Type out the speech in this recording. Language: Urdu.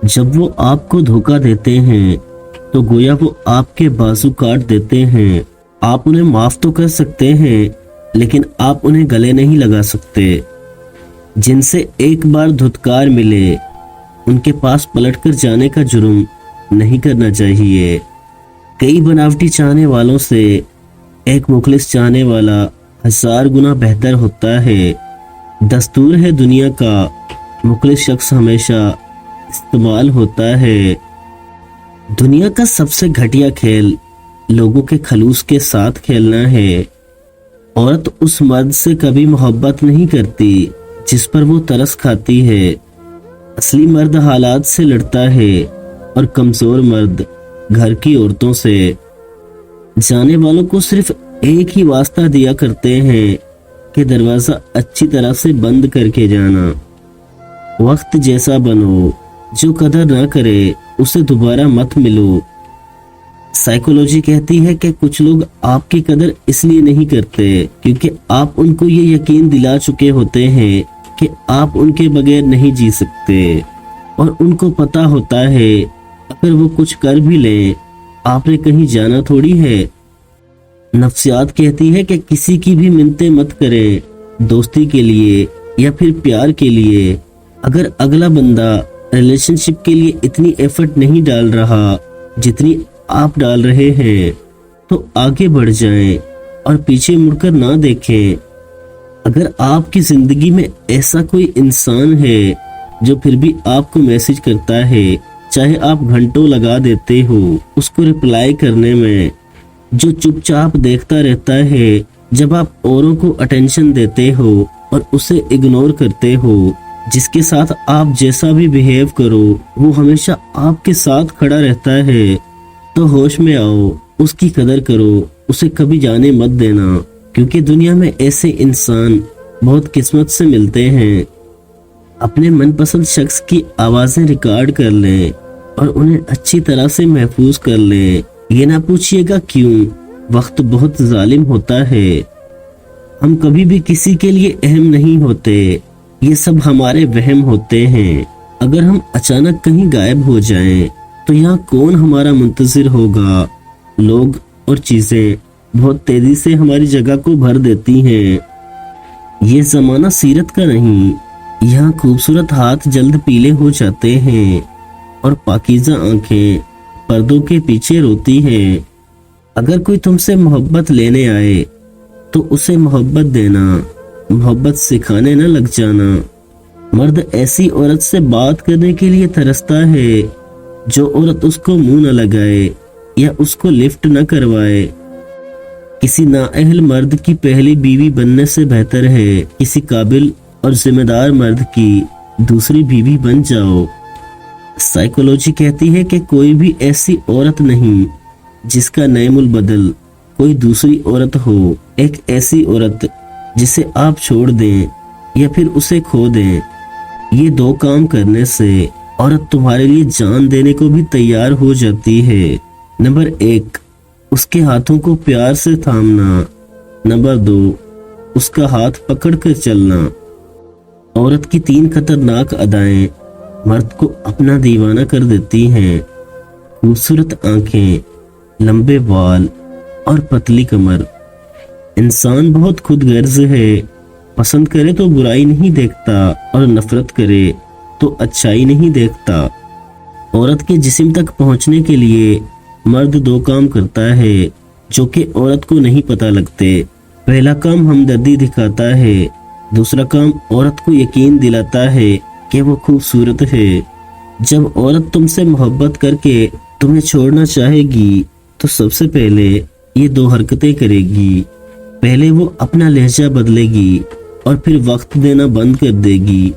جب وہ آپ کو دھوکہ دیتے ہیں تو گویا وہ آپ کے بازو کاٹ دیتے ہیں۔ آپ انہیں معاف تو کر سکتے ہیں لیکن آپ انہیں گلے نہیں لگا سکتے۔ جن سے ایک بار دھتکار ملے ان کے پاس پلٹ کر جانے کا جرم نہیں کرنا چاہیے۔ کئی بناوٹی چاہنے والوں سے ایک مخلص چاہنے والا 1000 گنا بہتر ہوتا ہے۔ دستور ہے دنیا کا، مخلص شخص ہمیشہ استعمال ہوتا ہے۔ دنیا کا سب سے گھٹیا کھیل لوگوں کے خلوص کے ساتھ کھیلنا ہے۔ عورت اس مرد سے کبھی محبت نہیں کرتی جس پر وہ ترس کھاتی ہے۔ اصلی مرد حالات سے لڑتا ہے اور کمزور مرد گھر کی عورتوں سے۔ جانے والوں کو صرف ایک ہی واسطہ دیا کرتے ہیں کہ دروازہ اچھی طرح سے بند کر کے جانا۔ وقت جیسا بنو، جو قدر نہ کرے اسے دوبارہ مت ملو۔ سائیکولوجی کہتی ہے کہ کچھ لوگ آپ کی قدر اس لیے نہیں کرتے کیونکہ آپ ان کو یہ یقین دلا چکے ہوتے ہیں کہ آپ ان کے بغیر نہیں جی سکتے، اور ان کو پتا ہوتا ہے اگر وہ کچھ کر بھی لیں آپ نے کہیں جانا تھوڑی ہے۔ نفسیات کہتی ہے کہ کسی کی بھی منتیں مت کریں، دوستی کے لیے یا پھر پیار کے لیے۔ اگر اگلا بندہ ریلیشن شپ کے لیے اتنی ایفرٹ نہیں ڈال رہا جتنی آپ ڈال رہے ہیں تو آگے بڑھ جائیں اور پیچھے مڑ کر نہ دیکھیں۔ اگر آپ کی زندگی میں ایسا کوئی انسان ہے جو پھر بھی آپ کو میسج کرتا ہے، چاہے آپ گھنٹوں لگا دیتے ہو اس کو رپلائی کرنے میں، جو چپ چاپ دیکھتا رہتا ہے جب آپ اوروں کو اٹینشن دیتے ہو اور اسے اگنور کرتے ہو، جس کے ساتھ آپ جیسا بھی بیہیو کرو وہ ہمیشہ آپ کے ساتھ کھڑا رہتا ہے، تو ہوش میں آؤ، اس کی قدر کرو، اسے کبھی جانے مت دینا، کیونکہ دنیا میں ایسے انسان بہت قسمت سے ملتے ہیں۔ اپنے من پسند شخص کی آوازیں ریکارڈ کر لیں اور انہیں اچھی طرح سے محفوظ کر لیں۔ یہ نہ پوچھیے گا کیوں، وقت بہت ظالم ہوتا ہے۔ ہم کبھی بھی کسی کے لیے اہم نہیں ہوتے، یہ سب ہمارے وہم ہوتے ہیں۔ اگر ہم اچانک کہیں غائب ہو جائیں تو یہاں کون ہمارا منتظر ہوگا؟ لوگ اور چیزیں بہت تیزی سے ہماری جگہ کو بھر دیتی ہیں۔ یہ زمانہ سیرت کا نہیں، یہاں خوبصورت ہاتھ جلد پیلے ہو جاتے ہیں اور پاکیزہ آنکھیں پردوں کے پیچھے روتی ہیں۔ اگر کوئی تم سے محبت لینے آئے تو اسے محبت دینا، محبت سکھانے نہ لگ جانا۔ مرد ایسی عورت سے بات کرنے کے لیے ترستا ہے جو عورت اس کو منہ نہ لگائے یا اس کو لفٹ نہ کروائے۔ کسی نااہل مرد کی پہلی بیوی بننے سے بہتر ہے کسی قابل اور ذمہ دار مرد کی دوسری بیوی بن جاؤ۔ سائیکولوجی کہتی ہے کہ کوئی بھی ایسی عورت نہیں جس کا نعم البدل کوئی دوسری عورت ہو۔ ایک ایسی عورت جسے آپ چھوڑ دیں یا پھر اسے کھو دیں، یہ دو کام کرنے سے عورت تمہارے لیے جان دینے کو بھی تیار ہو جاتی ہے۔ نمبر 1، اس کے ہاتھوں کو پیار سے تھامنا۔ نمبر 2، اس کا ہاتھ پکڑ کر چلنا۔ عورت کی 3 خطرناک ادائیں مرد کو اپنا دیوانہ کر دیتی ہیں: خوبصورت آنکھیں، لمبے بال اور پتلی کمر۔ انسان بہت خود غرض ہے، پسند کرے تو برائی نہیں دیکھتا اور نفرت کرے تو اچھائی نہیں دیکھتا۔ عورت کے جسم تک پہنچنے کے لیے مرد 2 کام کرتا ہے جو کہ عورت کو نہیں پتہ لگتے۔ پہلا کام ہمدردی دکھاتا ہے، دوسرا کام عورت کو یقین دلاتا ہے کہ وہ خوبصورت ہے۔ جب عورت تم سے محبت کر کے تمہیں چھوڑنا چاہے گی تو سب سے پہلے یہ 2 حرکتیں کرے گی۔ پہلے وہ اپنا لہجہ بدلے گی اور پھر وقت دینا بند کر دے گی۔